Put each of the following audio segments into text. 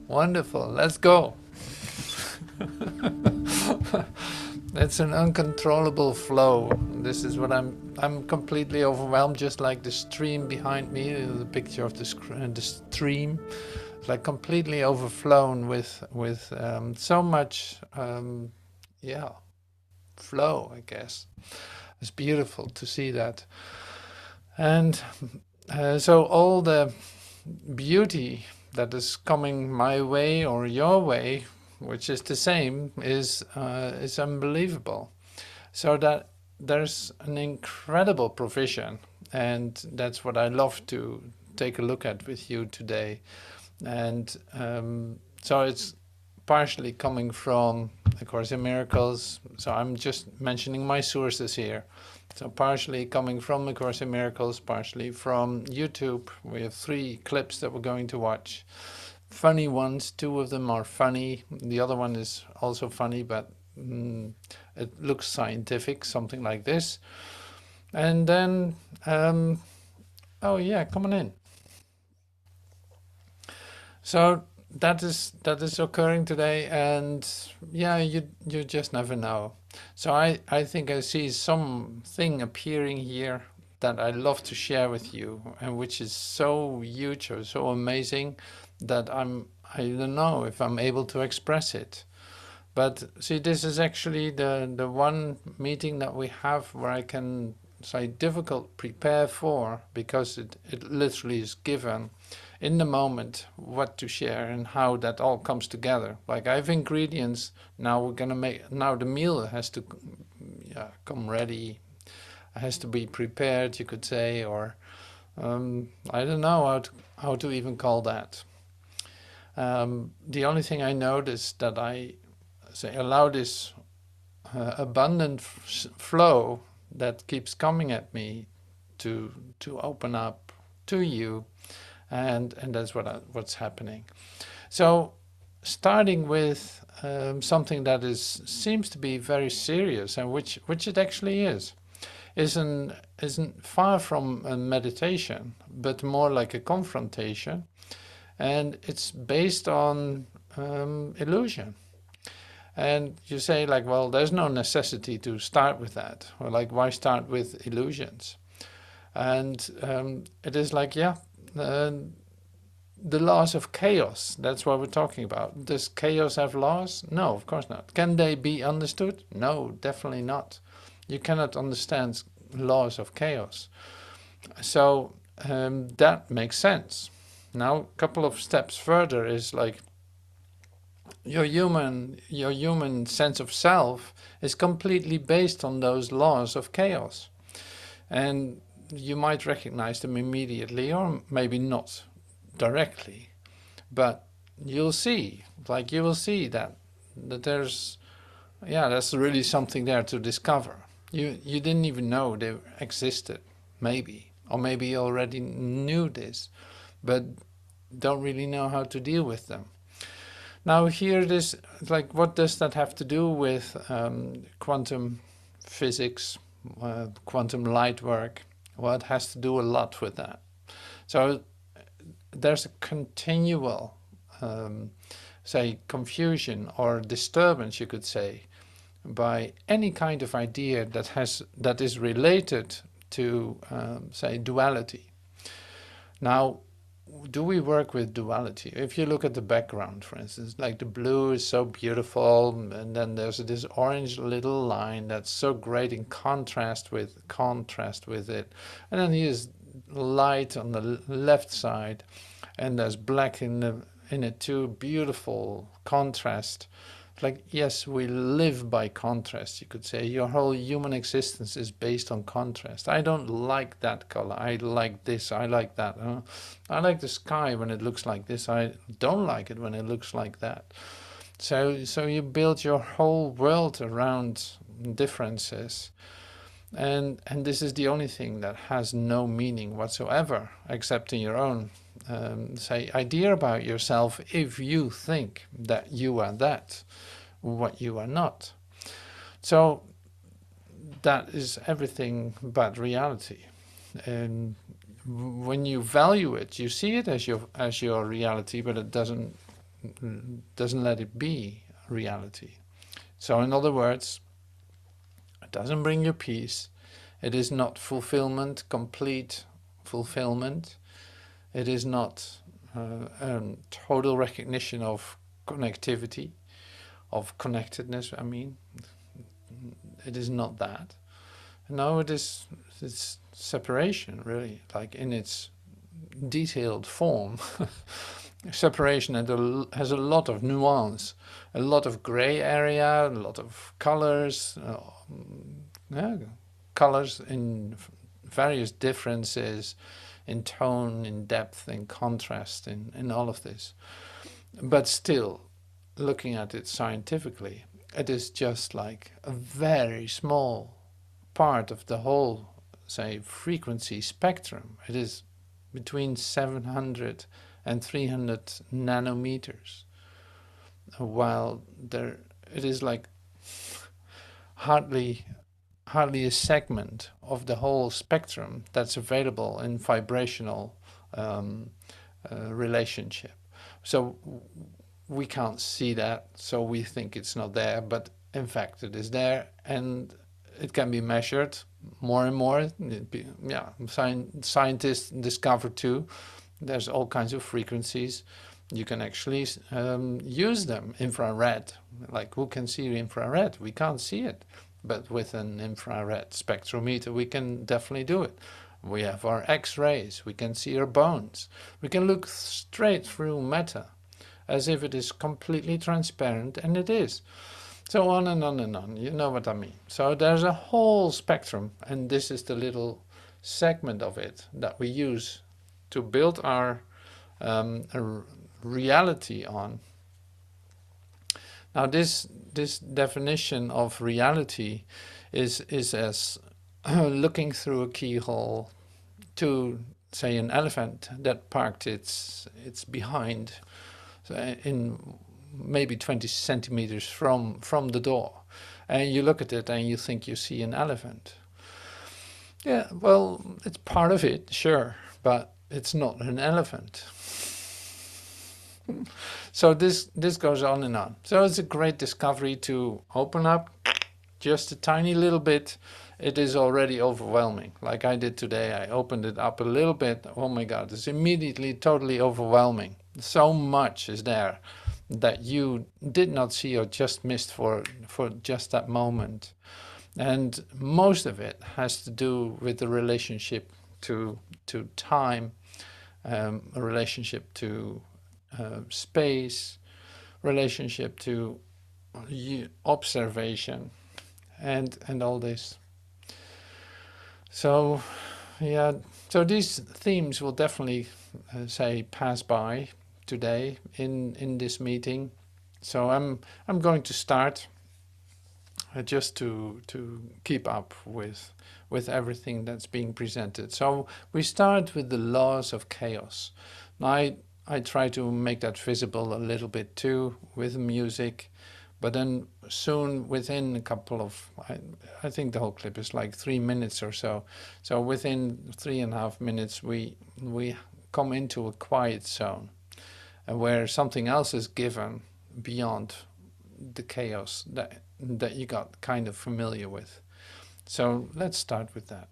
Wonderful. Let's go. It's an uncontrollable flow. This is what I'm completely overwhelmed, just like the stream behind me, the picture of the stream. It's like completely overflown with so much, yeah, flow, I guess. It's beautiful to see that. And so all the beauty that is coming my way or your way, which is the same, is unbelievable. So that there's an incredible provision, and that's what I love to take a look at with you today. And so it's partially coming from A Course in Miracles. So I'm just mentioning my sources here. So partially coming from A Course in Miracles, partially from YouTube. We have 3 clips that we're going to watch. Funny ones, 2 of them are funny. The other one is also funny, but it looks scientific, something like this. And then, oh yeah, come on in. So that is occurring today, and yeah, you just never know. So I think I see something appearing here that I love to share with you, and which is so huge or so amazing that I don't know if I'm able to express it. But see, this is actually the one meeting that we have where I can say difficult prepare for, because it literally is given in the moment what to share and how that all comes together. Like I have ingredients, now we're gonna make, now the meal has to come ready, has to be prepared, you could say, or I don't know how to even call that. The only thing I noticed that I say allow this abundant flow that keeps coming at me to open up to you, and that's what's happening. So starting with something that seems to be very serious, and which it actually isn't far from a meditation, but more like a confrontation, and it's based on illusion. And you say like, well, there's no necessity to start with that, or like, why start with illusions? And it is like, yeah, uh, the laws of chaos, that's what we're talking about. Does chaos have laws? No, of course not. Can they be understood? No, definitely not. You cannot understand laws of chaos. So that makes sense. Now, a couple of steps further is like, your human sense of self is completely based on those laws of chaos, and you might recognize them immediately or maybe not directly, but you'll see, like you will see that there's, yeah, there's really something there to discover. You didn't even know they existed, maybe, or maybe you already knew this, but don't really know how to deal with them. Now here it is, like, what does that have to do with quantum physics, quantum light work? Well, it has to do a lot with that. So there's a continual, say, confusion or disturbance, you could say, by any kind of idea that is related to, say, duality. Now, do we work with duality? If you look at the background, for instance, like the blue is so beautiful, and then there's this orange little line that's so great in contrast with it, and then here's light on the left side, and there's black in it too. Beautiful contrast. Like, yes, we live by contrast, you could say. Your whole human existence is based on contrast. I don't like that color. I like this. I like that. I like the sky when it looks like this. I don't like it when it looks like that. So you build your whole world around differences. And this is the only thing that has no meaning whatsoever, except in your own say idea about yourself, if you think that you are that, what you are not. So that is everything but reality. And when you value it, you see it as your reality, but it doesn't doesn't let it be reality. So in other words, it doesn't bring you peace. It is not fulfillment, complete fulfillment. It is not total recognition of connectivity, of connectedness, I mean. It is not that. No, it's separation, really, like in its detailed form. Separation has a lot of nuance, a lot of gray area, a lot of colors, colors in various differences, in tone, in depth, in contrast, in all of this. But still, looking at it scientifically, it is just like a very small part of the whole, say, frequency spectrum. It is between 700 and 300 nanometers, while it is like hardly a segment of the whole spectrum that's available in vibrational relationship. So we can't see that, so we think it's not there, but in fact it is there, and it can be measured more and more. Scientists discover too, there's all kinds of frequencies. You can actually use them, infrared. Like, who can see infrared? We can't see it. But with an infrared spectrometer, we can definitely do it. We have our X-rays. We can see our bones. We can look straight through matter, as if it is completely transparent, and it is. So on and on and on, you know what I mean. So there's a whole spectrum, and this is the little segment of it that we use to build our reality on. Now this definition of reality is as looking through a keyhole to, say, an elephant that parked its behind in maybe 20 centimeters from the door, and you look at it and you think you see an elephant. Yeah, well, it's part of it, sure, but it's not an elephant. So this goes on and on. So it's a great discovery to open up just a tiny little bit. It is already overwhelming. Like I did today, I opened it up a little bit. Oh my God, it's immediately totally overwhelming. So much is there that you did not see or just missed for just that moment. And most of it has to do with the relationship to time, a relationship to space, relationship to observation, and all this. So yeah, so these themes will definitely say pass by today in this meeting. So I'm going to start just to keep up with everything that's being presented. So we start with the laws of chaos. Now I try to make that visible a little bit too with music, but then soon, within a couple of, I think the whole clip is like 3 minutes or so. So within 3.5 minutes, we come into a quiet zone, where something else is given beyond the chaos that you got kind of familiar with. So let's start with that.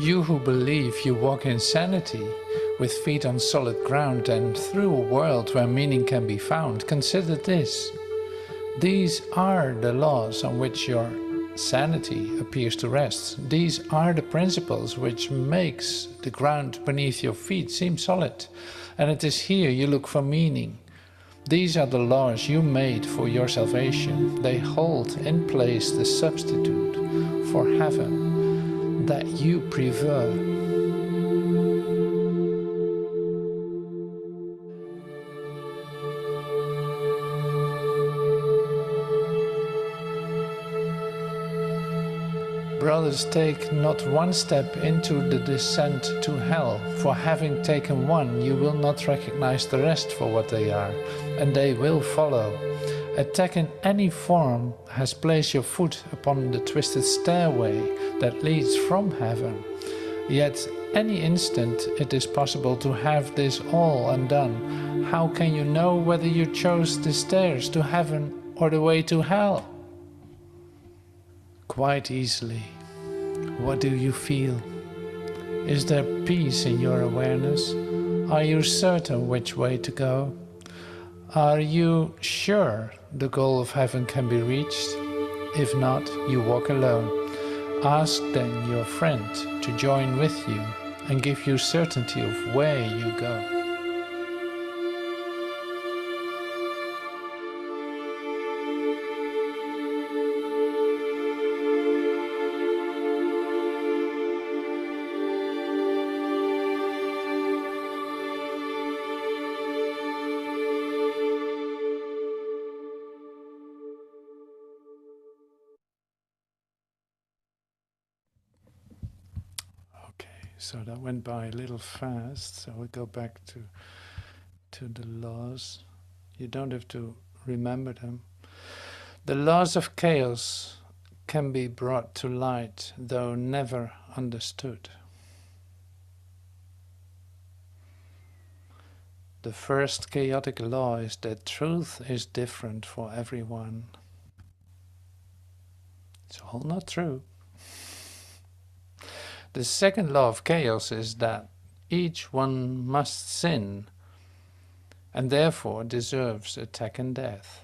You who believe you walk in sanity, with feet on solid ground and through a world where meaning can be found, consider this. These are the laws on which your sanity appears to rest. These are the principles which makes the ground beneath your feet seem solid. And it is here you look for meaning. These are the laws you made for your salvation. They hold in place the substitute for heaven that you prefer. Brothers, take not one step into the descent to hell, for having taken one, you will not recognize the rest for what they are, and they will follow. Attack in any form has placed your foot upon the twisted stairway that leads from heaven. Yet any instant it is possible to have this all undone. How can you know whether you chose the stairs to heaven or the way to hell? Quite easily. What do you feel? Is there peace in your awareness? Are you certain which way to go? Are you sure the goal of heaven can be reached? If not, you walk alone. Ask then your friend to join with you and give you certainty of where you go. So that went by a little fast, so we go back to the laws. You don't have to remember them. The laws of chaos can be brought to light, though never understood. The first chaotic law is that truth is different for everyone. It's all not true. The second law of chaos is that each one must sin and therefore deserves attack and death.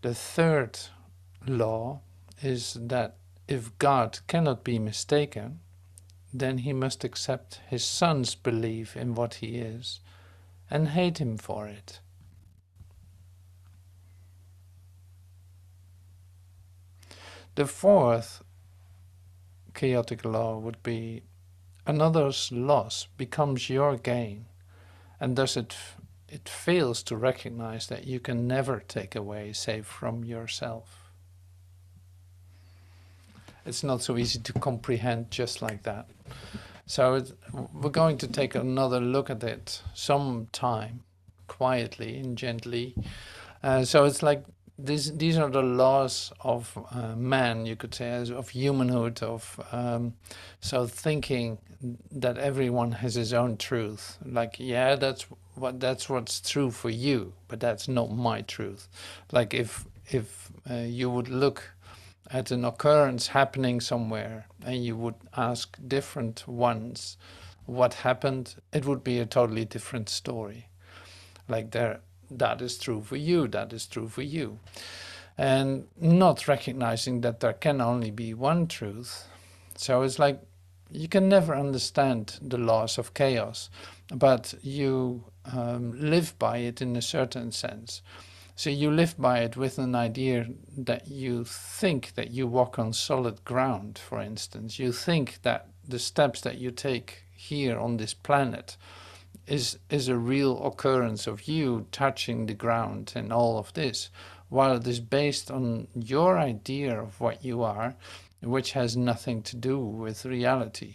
The third law is that if God cannot be mistaken, then he must accept his son's belief in what he is and hate him for it. The fourth chaotic law would be another's loss becomes your gain, and thus it fails to recognize that you can never take away save from yourself. It's not so easy to comprehend just like that. So we're going to take another look at it sometime, quietly and gently. So it's like these are the laws of man, you could say, of humanhood, so thinking that everyone has his own truth. Like, yeah, that's what's true for you, but that's not my truth. Like if you would look at an occurrence happening somewhere and you would ask different ones what happened, it would be a totally different story. Like that is true for you, that is true for you. And not recognizing that there can only be one truth. So it's like you can never understand the laws of chaos, but you live by it in a certain sense. So you live by it with an idea that you think that you walk on solid ground, for instance. You think that the steps that you take here on this planet is a real occurrence of you touching the ground and all of this, while it is based on your idea of what you are, which has nothing to do with reality.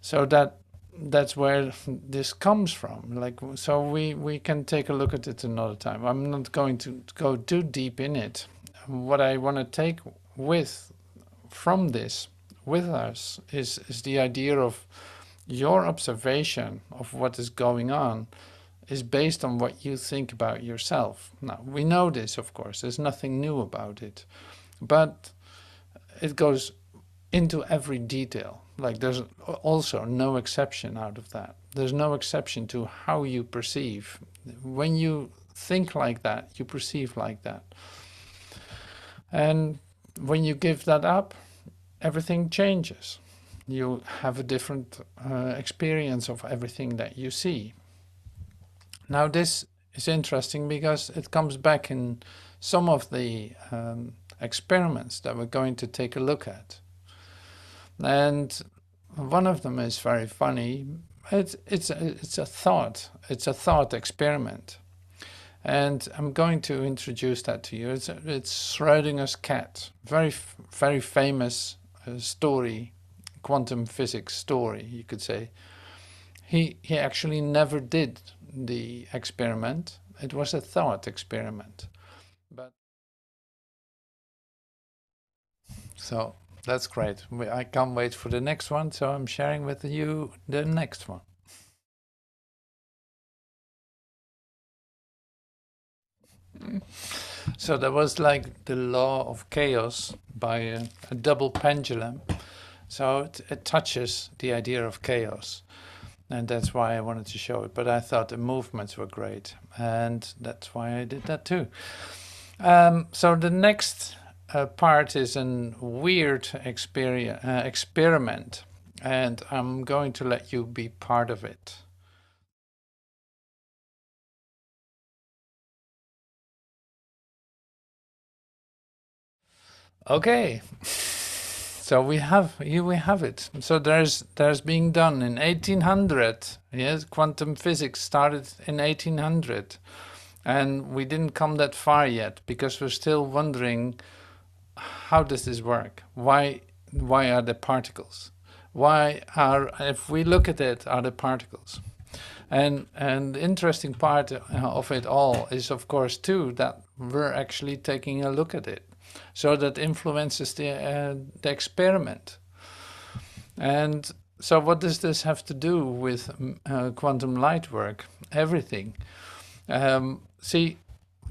So that's where this comes from. Like, so we can take a look at it another time. I'm not going to go too deep in it. What I want to take from this with us is the idea of your observation of what is going on is based on what you think about yourself. Now, we know this, of course, there's nothing new about it, but it goes into every detail. Like there's also no exception out of that. There's no exception to how you perceive. When you think like that, you perceive like that. And when you give that up, everything changes. You have a different experience of everything that you see. Now this is interesting because it comes back in some of the experiments that we're going to take a look at. And one of them is very funny. It's a thought experiment. And I'm going to introduce that to you. It's Schrödinger's cat, very famous story, quantum physics story, you could say. He actually never did the experiment. It was a thought experiment. But so that's great. I can't wait for the next one, so I'm sharing with you the next one. So there was like the law of chaos by a double pendulum. So it touches the idea of chaos. And that's why I wanted to show it. But I thought the movements were great. And that's why I did that too. So the next part is a weird experiment. And I'm going to let you be part of it. Okay. So we have it. So there's being done in 1800. Yes, quantum physics started in 1800, and we didn't come that far yet because we're still wondering, how does this work? Why are there particles? If we look at it, are there particles? And the interesting part of it all is, of course, too, that we're actually taking a look at it. So that influences the experiment. And so what does this have to do with quantum light work? Everything. See,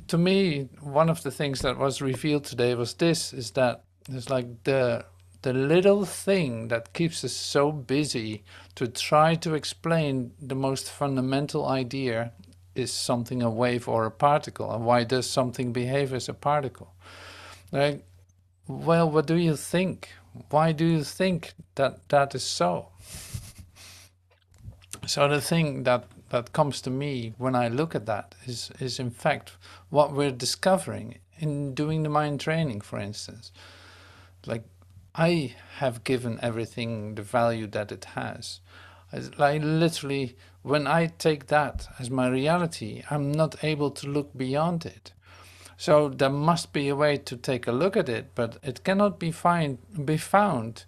to me, one of the things that was revealed today was this, is that there's like the little thing that keeps us so busy to try to explain the most fundamental idea is something a wave or a particle, and why does something behave as a particle? Like, well, what do you think? Why do you think that that is so? So the thing that comes to me when I look at that is in fact what we're discovering in doing the mind training, for instance. Like, I have given everything the value that it has. I literally, when I take that as my reality, I'm not able to look beyond it. So there must be a way to take a look at it, but it cannot be found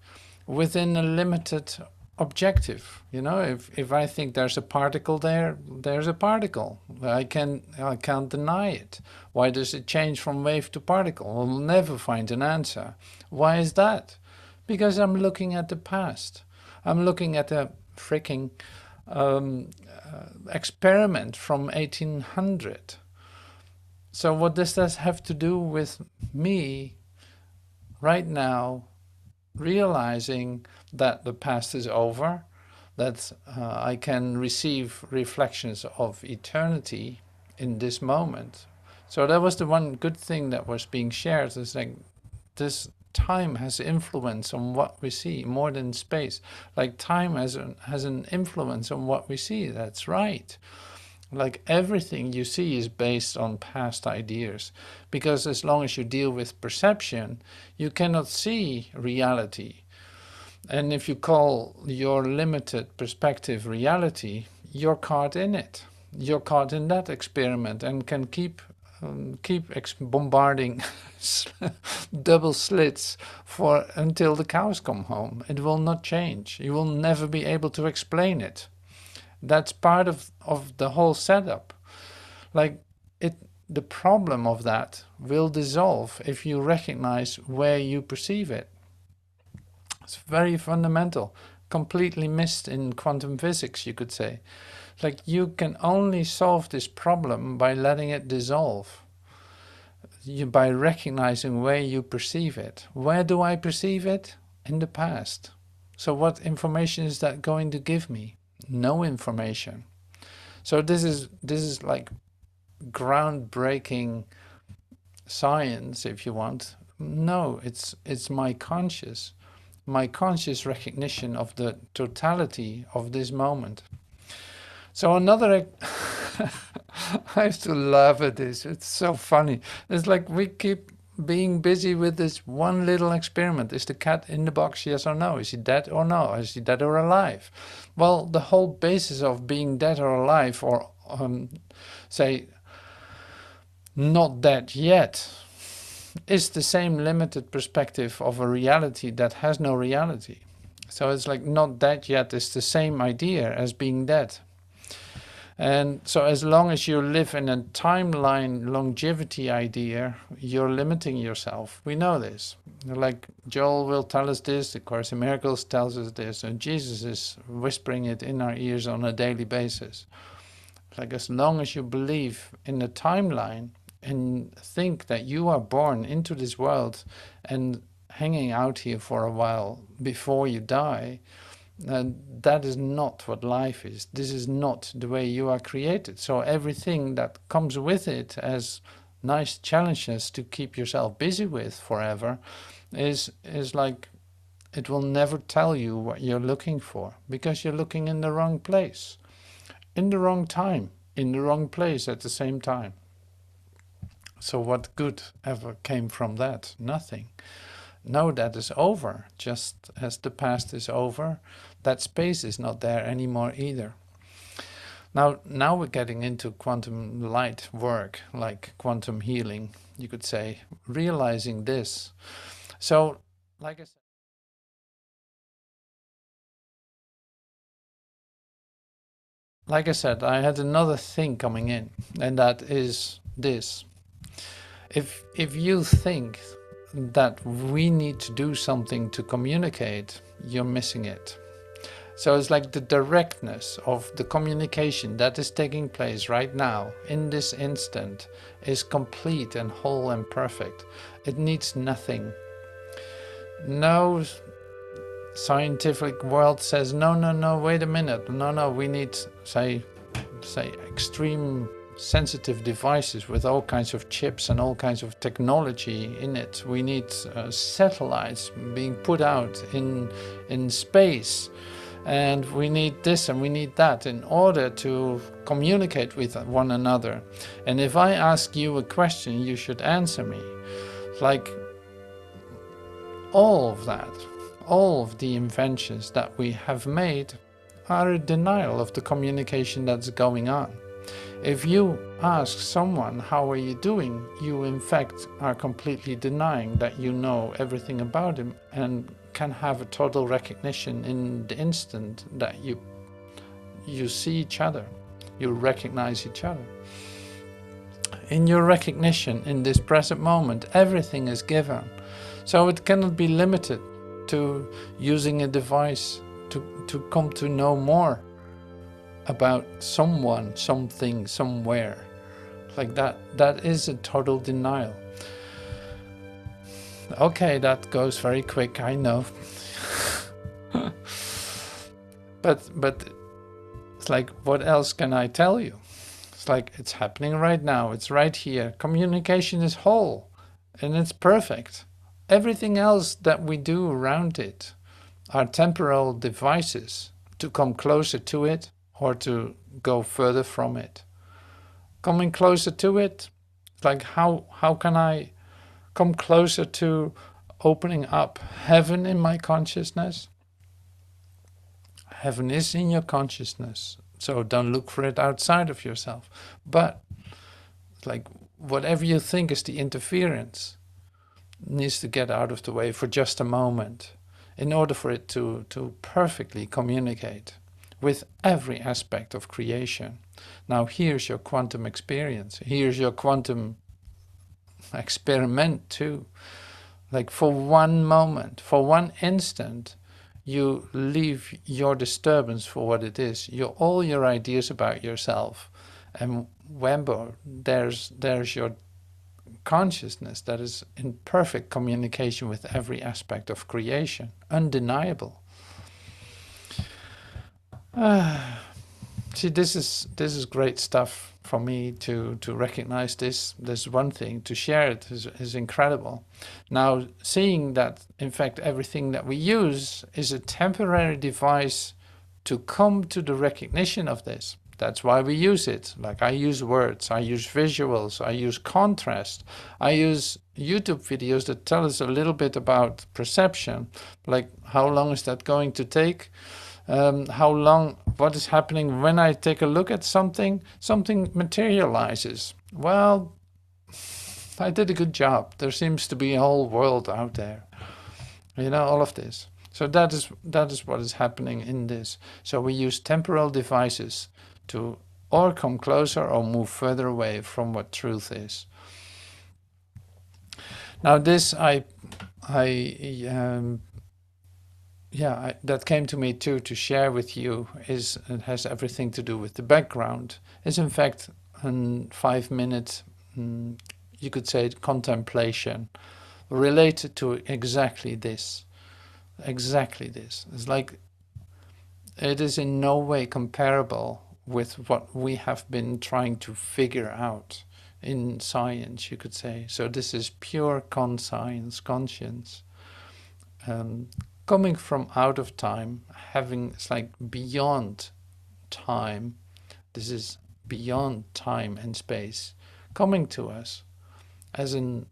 within a limited objective. You know, if I think there's a particle there, there's a particle. I can't deny it. Why does it change from wave to particle? We'll never find an answer. Why is that? Because I'm looking at the past. I'm looking at a freaking experiment from 1800. So what does this have to do with me right now realizing that the past is over, that I can receive reflections of eternity in this moment? So that was the one good thing that was being shared, is like this time has influence on what we see more than space. Like time has an influence on what we see. That's right. Like everything you see is based on past ideas, because as long as you deal with perception, you cannot see reality. And if you call your limited perspective reality, you're caught in it. You're caught in that experiment and can keep bombarding double slits until the cows come home. It will not change. You will never be able to explain it. That's part of the whole setup. Like, the problem of that will dissolve if you recognize where you perceive it. It's very fundamental, completely missed in quantum physics, you could say. Like, you can only solve this problem by letting it dissolve. By recognizing where you perceive it. Where do I perceive it? In the past. So what information is that going to give me? No information. So this is like groundbreaking science, if you want. No, it's my conscious recognition of the totality of this moment. So another, I used to laugh at this. It's so funny. It's like we keep being busy with this one little experiment. Is the cat in the box, yes or no? Is he dead or no? Is he dead or alive? Well, the whole basis of being dead or alive, or say, not dead yet, is the same limited perspective of a reality that has no reality. So it's like not dead yet is the same idea as being dead. And so as long as you live in a timeline longevity idea, you're limiting yourself. We know this. Like Joel will tell us this, the Course in Miracles tells us this, and Jesus is whispering it in our ears on a daily basis. Like, as long as you believe in a timeline and think that you are born into this world and hanging out here for a while before you die, that is not what life is. This is not the way you are created. So everything that comes with it as nice challenges to keep yourself busy with forever is like, it will never tell you what you're looking for, because you're looking in the wrong place, in the wrong time, in the wrong place at the same time. So what good ever came from that? Nothing. No, that is over. Just as the past is over, that space is not there anymore either. Now we're getting into quantum light work, like quantum healing, you could say, realizing this. So, like I said, I had another thing coming in, and that is this. If you think that we need to do something to communicate, you're missing it. So it's like the directness of the communication that is taking place right now, in this instant, is complete and whole and perfect. It needs nothing. No scientific world says, no, wait a minute. No, we need, say extreme sensitive devices with all kinds of chips and all kinds of technology in it. We need satellites being put out in space. And we need this and we need that in order to communicate with one another. And if I ask you a question, you should answer me. Like, all of that, all of the inventions that we have made are a denial of the communication that's going on. If you ask someone, how are you doing? You in fact are completely denying that you know everything about him and can have a total recognition in the instant that you see each other, you recognize each other. In your recognition, in this present moment, everything is given. So it cannot be limited to using a device to come to know more about someone, something, somewhere. Like that is a total denial. Okay, that goes very quick, I know. but it's like, what else can I tell you? It's like, it's happening right now, it's right here. Communication is whole and it's perfect. Everything else that we do around it are temporal devices to come closer to it or to go further from it. Coming closer to it, like how can I come closer to opening up heaven in my consciousness? Heaven is in your consciousness, so don't look for it outside of yourself. But like, whatever you think is the interference needs to get out of the way for just a moment in order for it to perfectly communicate with every aspect of creation. Now here's your quantum experience. Here's your quantum experiment too. Like, for one moment, for one instant, you leave your disturbance for what it is, all your ideas about yourself, and Wembo, there's your consciousness that is in perfect communication with every aspect of creation, undeniable. See, this is great stuff for me to recognize this. This one thing, to share it is incredible. Now, seeing that, in fact, everything that we use is a temporary device to come to the recognition of this. That's why we use it. Like, I use words, I use visuals, I use contrast, I use YouTube videos that tell us a little bit about perception. Like, how long is that going to take? How long, what is happening when I take a look at something materializes. Well, I did a good job. There seems to be a whole world out there. You know, all of this. So that is what is happening in this. So we use temporal devices to or come closer or move further away from what truth is. Now this that came to me too to share with you. It has everything to do with the background. It's in fact a 5-minute, you could say, contemplation related to exactly this. Exactly this. It's like, it is in no way comparable with what we have been trying to figure out in science, you could say. So this is pure conscience, coming from out of time, it's like beyond time. This is beyond time and space, coming to us as an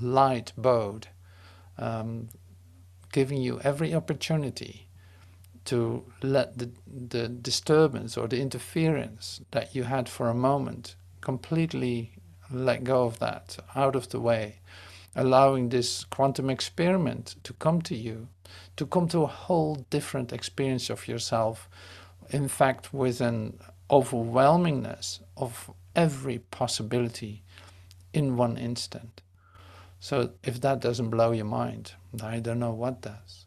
light boat, giving you every opportunity to let the disturbance or the interference that you had for a moment completely let go of that, out of the way, allowing this quantum experiment to come to you, to come to a whole different experience of yourself, in fact with an overwhelmingness of every possibility in one instant. So if that doesn't blow your mind, I don't know what does.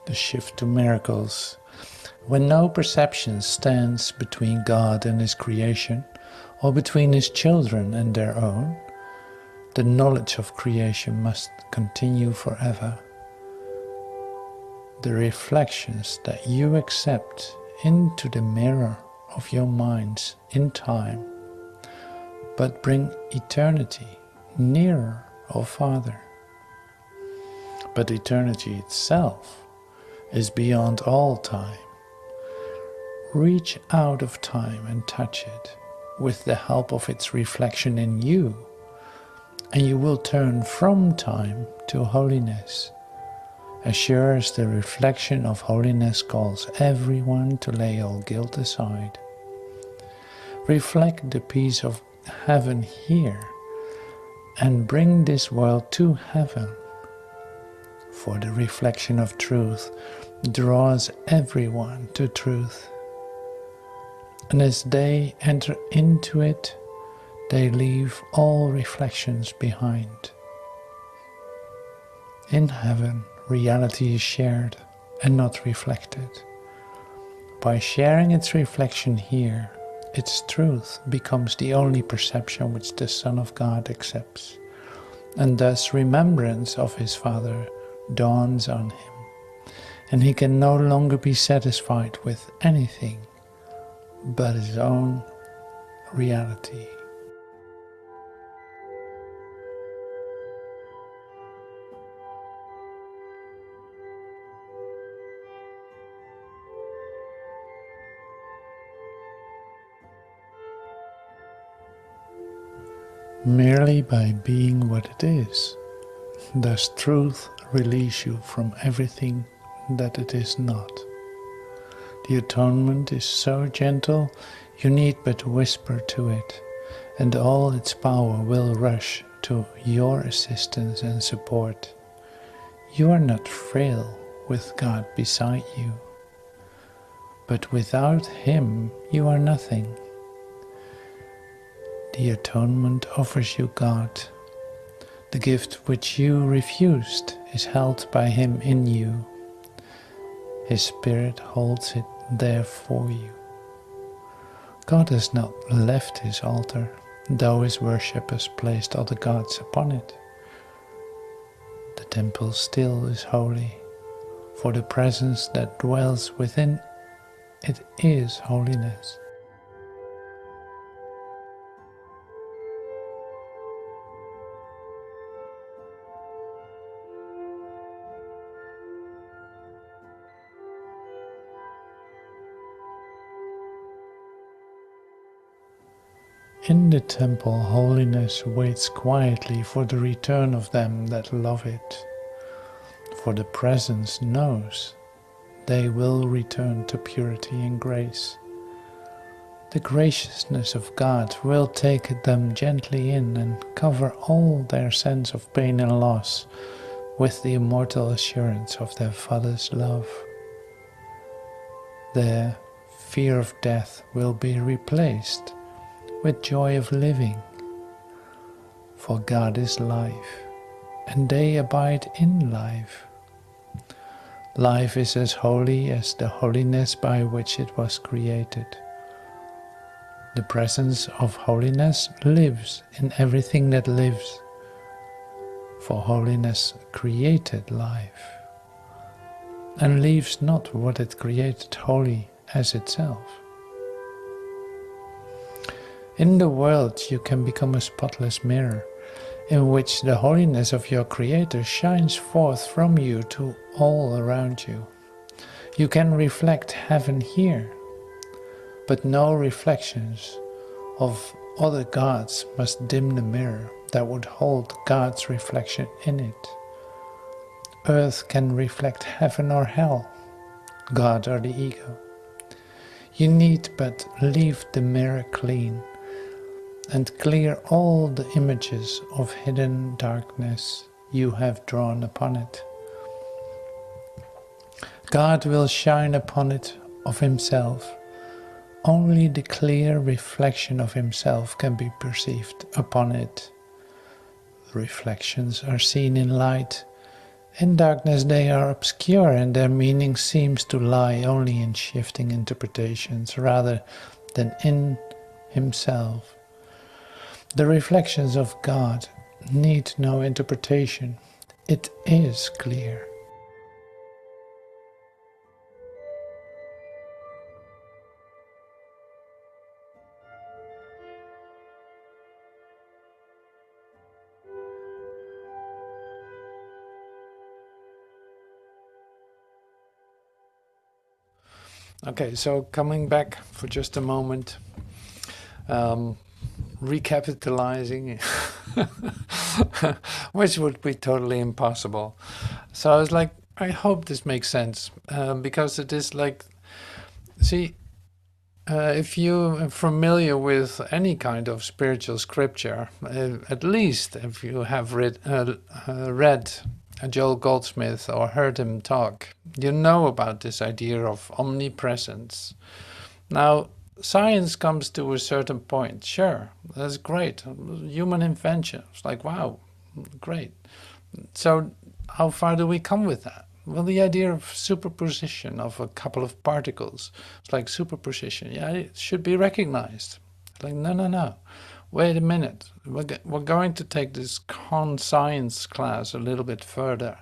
The shift to miracles. When no perception stands between God and His creation, or between His children and their own, the knowledge of creation must continue forever. The reflections that you accept into the mirror of your minds in time, but bring eternity nearer, O Father. But eternity itself is beyond all time. Reach out of time and touch it with the help of its reflection in you, and you will turn from time to holiness, as sure as the reflection of holiness calls everyone to lay all guilt aside. Reflect the peace of heaven here, and bring this world to heaven. For the reflection of truth draws everyone to truth. And as they enter into it, they leave all reflections behind. In heaven, reality is shared and not reflected. By sharing its reflection here, its truth becomes the only perception which the Son of God accepts, and thus remembrance of His Father dawns on him, and he can no longer be satisfied with anything but his own reality. Merely by being what it is, does truth release you from everything that it is not. The atonement is so gentle, you need but whisper to it, and all its power will rush to your assistance and support. You are not frail with God beside you, but without Him you are nothing. The atonement offers you God. The gift which you refused is held by him in you. His Spirit holds it there for you. God has not left his altar, though his worshippers placed other gods upon it. The temple still is holy, for the presence that dwells within it is holiness. In the temple, holiness waits quietly for the return of them that love it, for the presence knows they will return to purity and grace. The graciousness of God will take them gently in and cover all their sense of pain and loss with the immortal assurance of their Father's love. Their fear of death will be replaced with joy of living, for God is life, and they abide in life. Life is as holy as the holiness by which it was created. The presence of holiness lives in everything that lives, for holiness created life, and leaves not what it created holy as itself. In the world you can become a spotless mirror, in which the holiness of your Creator shines forth from you to all around you. You can reflect heaven here, but no reflections of other gods must dim the mirror that would hold God's reflection in it. Earth can reflect heaven or hell, God or the ego. You need but leave the mirror clean and clear all the images of hidden darkness you have drawn upon it. God will shine upon it of himself. Only the clear reflection of himself can be perceived upon it. Reflections are seen in light. In darkness they are obscure, and their meaning seems to lie only in shifting interpretations rather than in himself. The reflections of God need no interpretation. It is clear. Okay, so coming back for just a moment, recapitalizing, which would be totally impossible. So I was like, I hope this makes sense, because it is like, see, if you are familiar with any kind of spiritual scripture, at least if you have read Joel Goldsmith or heard him talk, you know about this idea of omnipresence. Now, science comes to a certain point. Sure, that's great. Human invention. It's like, wow, great. So how far do we come with that? Well, the idea of superposition of a couple of particles, it's like superposition. Yeah, it should be recognized. It's like, no. Wait a minute. We're going to take this science class a little bit further.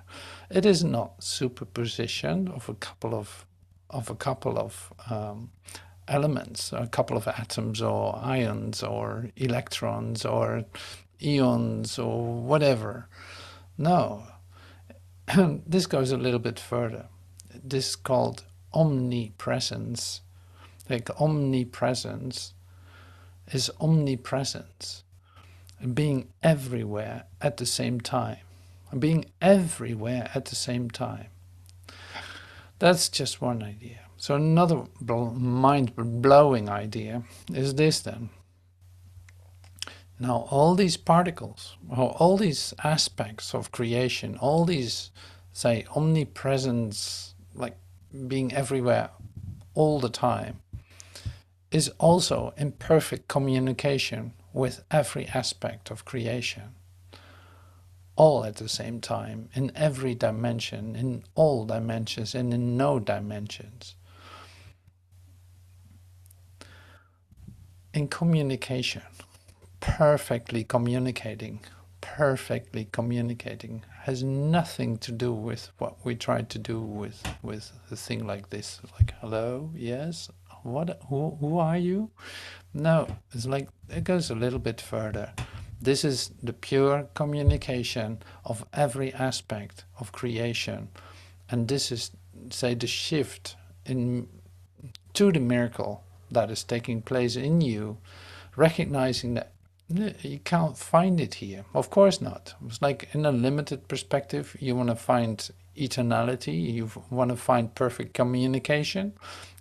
It is not superposition of a couple of elements, a couple of atoms or ions or electrons or eons or whatever. No, this goes a little bit further. This is called omnipresence. Like omnipresence is omnipresence, being everywhere at the same time. Being everywhere at the same time. That's just one idea. So another mind-blowing idea is this then. Now all these particles, all these aspects of creation, all these, say, omnipresence, like being everywhere all the time, is also in perfect communication with every aspect of creation, all at the same time, in every dimension, in all dimensions, and in no dimensions. In communication, perfectly communicating has nothing to do with what we try to do with a thing like this, like hello, yes, who are you? No, it's like it goes a little bit further. This is the pure communication of every aspect of creation, and this is, say, the shift in to the miracle that is taking place in you, recognizing that you can't find it here. Of course not. It's like in a limited perspective, you want to find eternality, you want to find perfect communication,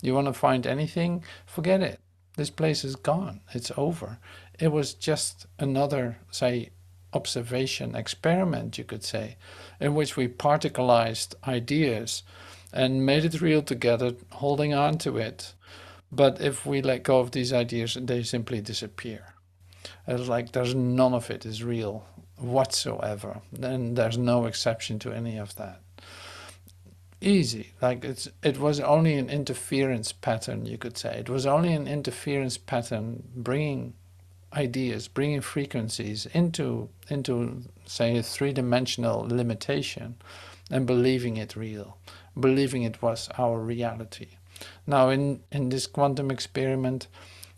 you want to find anything, forget it. This place is gone. It's over. It was just another, say, observation experiment, you could say, in which we particleized ideas and made it real together, holding on to it. But if we let go of these ideas, they simply disappear. It's like there's none of it is real whatsoever. And there's no exception to any of that. Easy. Like it was only an interference pattern, you could say. It was only an interference pattern bringing ideas, bringing frequencies into say a three-dimensional limitation and believing it real, believing it was our reality. Now in this quantum experiment,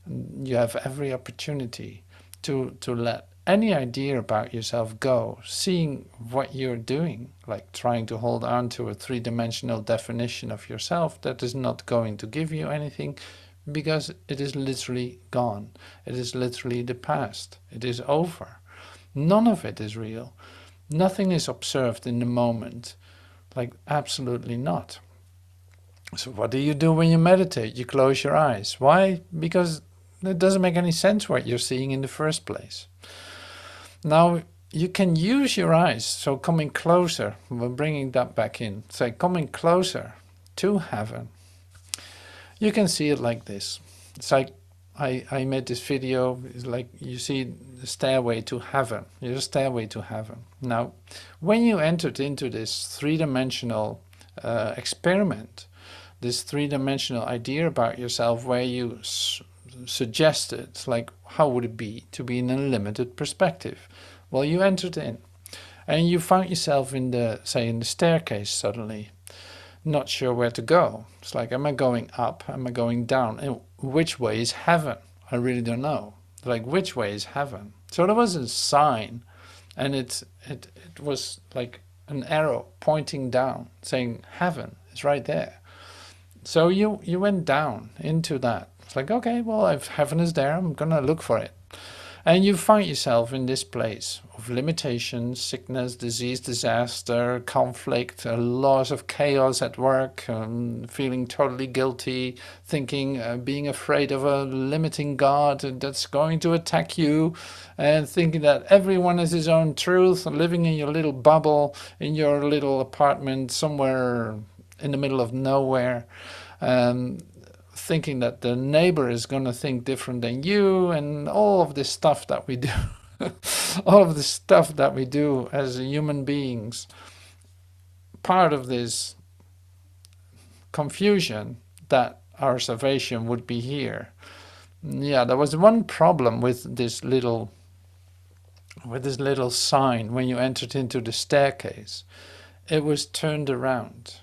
you have every opportunity to let any idea about yourself go, seeing what you're doing, like trying to hold on to a three-dimensional definition of yourself that is not going to give you anything, because it is literally gone. It is literally the past. It is over. None of it is real. Nothing is observed in the moment. Like, absolutely not. So what do you do when you meditate? You close your eyes. Why? Because it doesn't make any sense what you're seeing in the first place. Now, you can use your eyes, so coming closer, we're bringing that back in, say coming closer to heaven. You can see it like this. It's like I made this video, it's like you see the stairway to heaven, your stairway to heaven. Now, when you entered into this three-dimensional experiment, this three-dimensional idea about yourself where you suggested, like, how would it be to be in a limited perspective? Well, you entered in and you found yourself in the, say, in the staircase suddenly, not sure where to go. It's like, am I going up? Am I going down? And which way is heaven? I really don't know. Like, which way is heaven? So there was a sign, and it was like an arrow pointing down, saying heaven is right there. So you went down into that. It's like, okay, well, if heaven is there, I'm gonna look for it. And you find yourself in this place of limitations, sickness, disease, disaster, conflict, loss of chaos at work, feeling totally guilty, thinking, being afraid of a limiting God that's going to attack you, and thinking that everyone has his own truth, living in your little bubble, in your little apartment somewhere in the middle of nowhere. Thinking that the neighbor is going to think different than you, and all of this stuff that we do, all of the stuff that we do as human beings, part of this confusion that our salvation would be here. Yeah, there was one problem with this little sign when you entered into the staircase. It was turned around.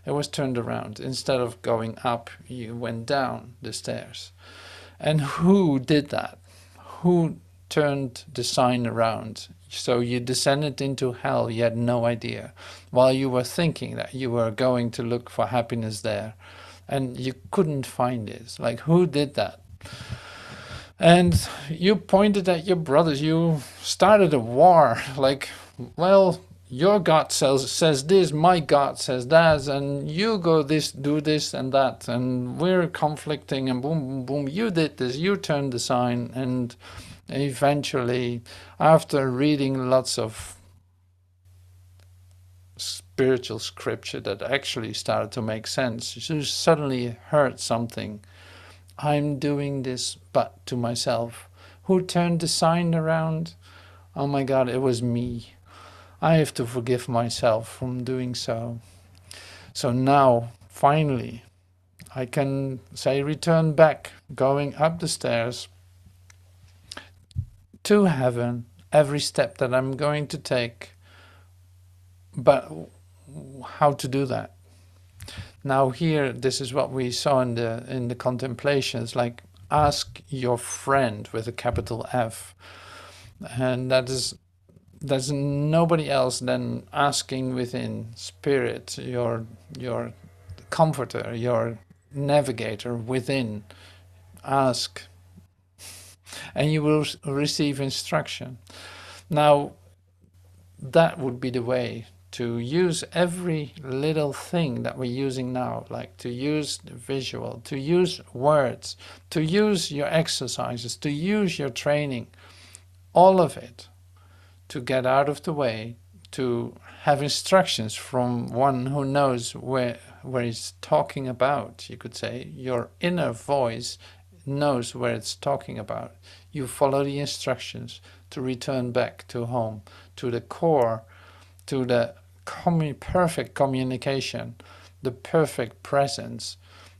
It was turned around. Instead of going up, you went down the stairs. And who did that? Who turned the sign around? So you descended into hell, you had no idea, while you were thinking that you were going to look for happiness there. And you couldn't find it. Like, who did that? And you pointed at your brothers. You started a war. Like, well, your God says this, my God says that, and you go this, do this and that, and we're conflicting, and boom, boom, boom, you did this, you turned the sign, and eventually, after reading lots of spiritual scripture that actually started to make sense, you suddenly heard something. I'm doing this but to myself. Who turned the sign around? Oh my God, it was me. I have to forgive myself from doing so. So now, finally, I can say return back, going up the stairs to heaven, every step that I'm going to take. But how to do that? Now here, this is what we saw in the contemplations, like ask your friend with a capital F. And there's nobody else than asking within spirit, your comforter, your navigator within. Ask, and you will receive instruction. Now, that would be the way to use every little thing that we're using now, like to use the visual, to use words, to use your exercises, to use your training, all of it, to get out of the way, to have instructions from one who knows where he's talking about. You could say your inner voice knows where it's talking about. You follow the instructions to return back to home, to the core, to the perfect communication, the perfect presence,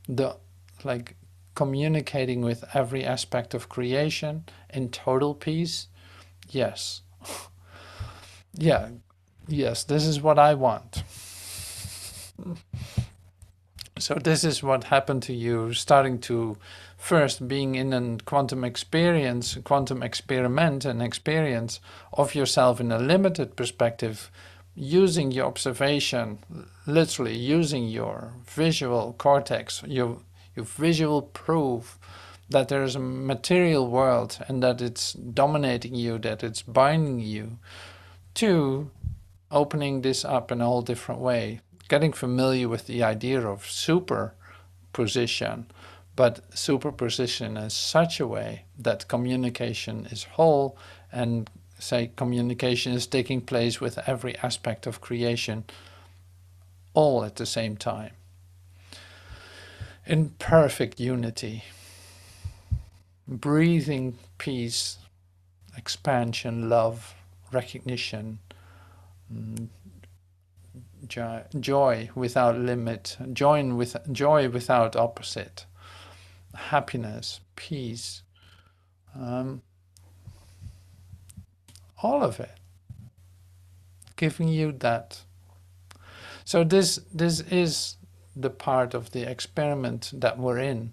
the like communicating with every aspect of creation in total peace. Yes. Yeah. Yes, this is what I want. So this is what happened to you, starting to first being in a quantum experience, quantum experiment and experience of yourself in a limited perspective, using your observation, literally using your visual cortex, your visual proof that there is a material world and that it's dominating you, that it's binding you, to opening this up in a whole different way, getting familiar with the idea of superposition, but superposition in such a way that communication is whole, and say communication is taking place with every aspect of creation all at the same time, in perfect unity, breathing peace, expansion, love, recognition, joy without limit, joy without opposite, happiness, peace, all of it, giving you that. So this is the part of the experiment that we're in.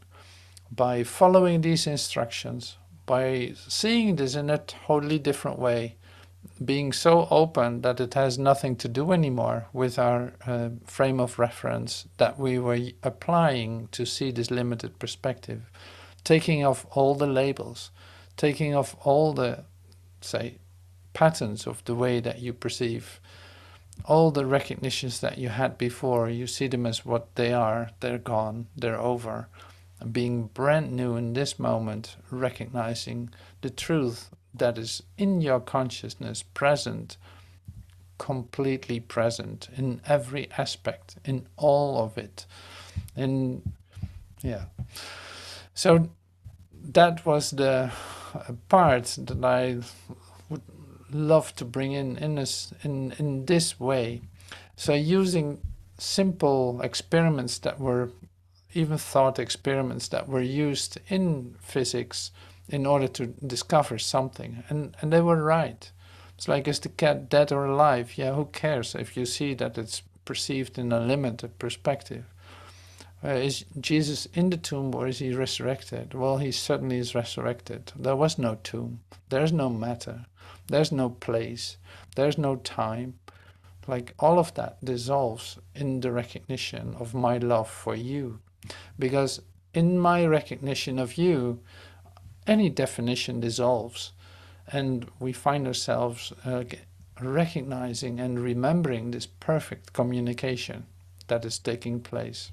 By following these instructions, by seeing this in a totally different way, being so open that it has nothing to do anymore with our frame of reference that we were applying to see this limited perspective, taking off all the labels, taking off all the, say, patterns of the way that you perceive, all the recognitions that you had before. You see them as what they are, they're gone, they're over. And being brand new in this moment, recognizing the truth that is in your consciousness, present, completely present in every aspect, in all of it. So that was the part that I would love to bring in this way. So using simple experiments that were even thought experiments that were used in physics in order to discover something. And they were right. It's like, is the cat dead or alive? Yeah, who cares if you see that it's perceived in a limited perspective? Is Jesus in the tomb or is he resurrected? Well, he certainly is resurrected. There was no tomb. There's no matter. There's no place. There's no time. Like all of that dissolves in the recognition of my love for you. Because in my recognition of you, any definition dissolves, and we find ourselves recognizing and remembering this perfect communication that is taking place.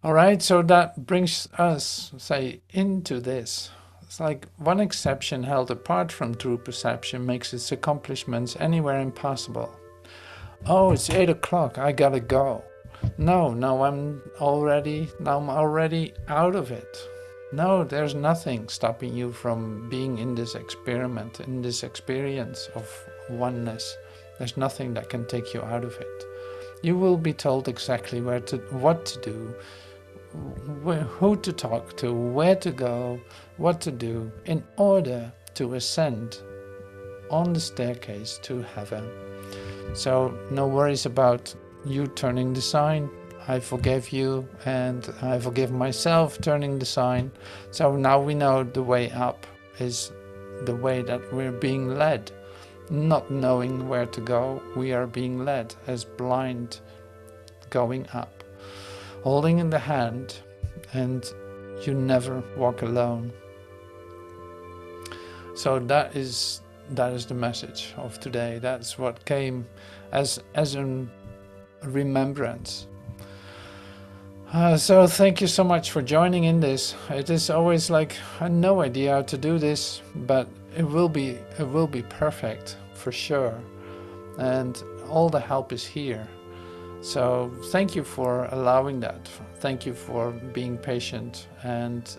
All right, so that brings us, say, into this. It's like one exception held apart from true perception makes its accomplishments anywhere impossible. Oh, it's 8 o'clock, I gotta go. No, I'm already out of it. No, there's nothing stopping you from being in this experiment, in this experience of oneness. There's nothing that can take you out of it. You will be told exactly what to do, who to talk to, where to go, what to do in order to ascend on the staircase to heaven. So no worries about you turning the sign. I forgive you and I forgive myself turning the sign. So now we know the way up is the way that we're being led. Not knowing where to go, we are being led as blind going up. Holding in the hand, and you never walk alone. So that is the message of today. That's what came as a remembrance. So thank you so much for joining in this. It is always like I had no idea how to do this, but it will be perfect for sure. And all the help is here. So thank you for allowing that. Thank you for being patient and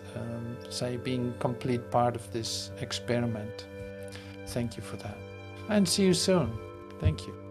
being complete part of this experiment. Thank you for that. And see you soon. Thank you.